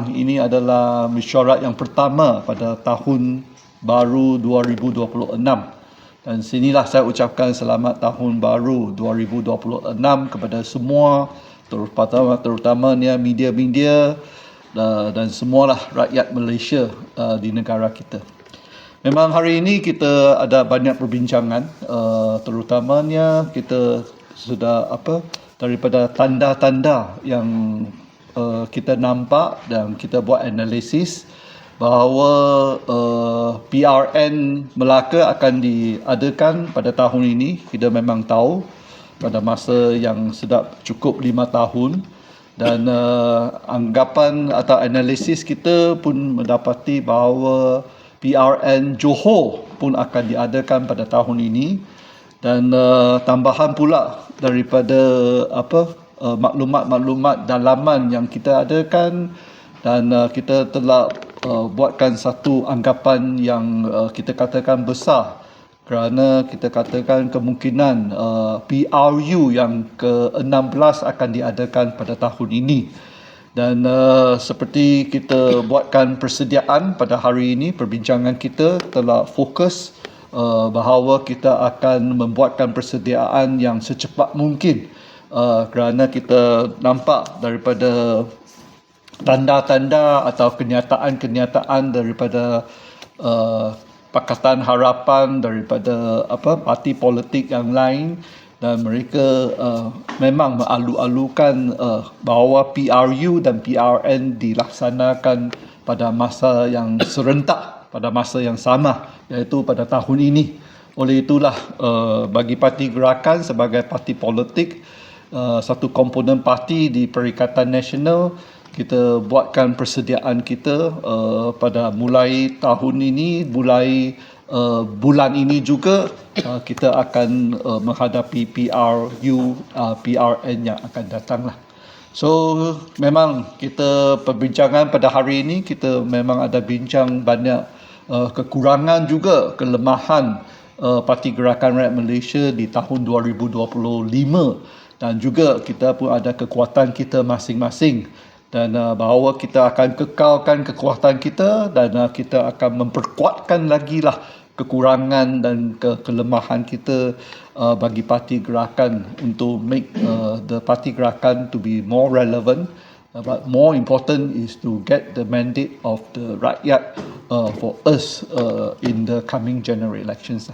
Ini adalah mesyuarat yang pertama pada tahun baru 2026 dan sinilah saya ucapkan selamat tahun baru 2026 kepada semua, terutamanya media-media dan semualah rakyat Malaysia di negara kita. Memang hari ini kita ada banyak perbincangan, terutamanya kita sudah daripada tanda-tanda yang kita nampak dan kita buat analisis bahawa PRN Melaka akan diadakan pada tahun ini. Kita memang tahu pada masa yang sudah cukup 5 tahun dan anggapan atau analisis kita pun mendapati bahawa PRN Johor pun akan diadakan pada tahun ini dan tambahan pula daripada maklumat-maklumat dalaman yang kita adakan dan kita telah buatkan satu anggapan yang kita katakan besar kerana kita katakan kemungkinan PRU yang ke-16 akan diadakan pada tahun ini. Dan seperti kita buatkan persediaan pada hari ini, perbincangan kita telah fokus bahawa kita akan membuatkan persediaan yang secepat mungkin kerana kita nampak daripada tanda-tanda atau kenyataan-kenyataan daripada Pakatan Harapan, daripada parti politik yang lain, dan mereka memang mengalu-alukan bahawa PRU dan PRN dilaksanakan pada masa yang serentak, pada masa yang sama, iaitu pada tahun ini. Oleh itulah bagi Parti Gerakan sebagai parti politik, satu komponen parti di Perikatan Nasional, kita buatkan persediaan kita pada mulai tahun ini, mulai bulan ini juga kita akan menghadapi PRU, PRN yang akan datang lah. So memang kita perbincangan pada hari ini, kita memang ada bincang banyak kekurangan juga, kelemahan Parti Gerakan Rakyat Malaysia di tahun 2025 dan juga kita pun ada kekuatan kita masing-masing dan bahawa kita akan kekalkan kekuatan kita dan kita akan memperkuatkan lagi lah kekurangan dan kelemahan kita bagi Parti Gerakan untuk make the Parti Gerakan to be more relevant. But more important is to get the mandate of the rakyat for us in the coming general elections.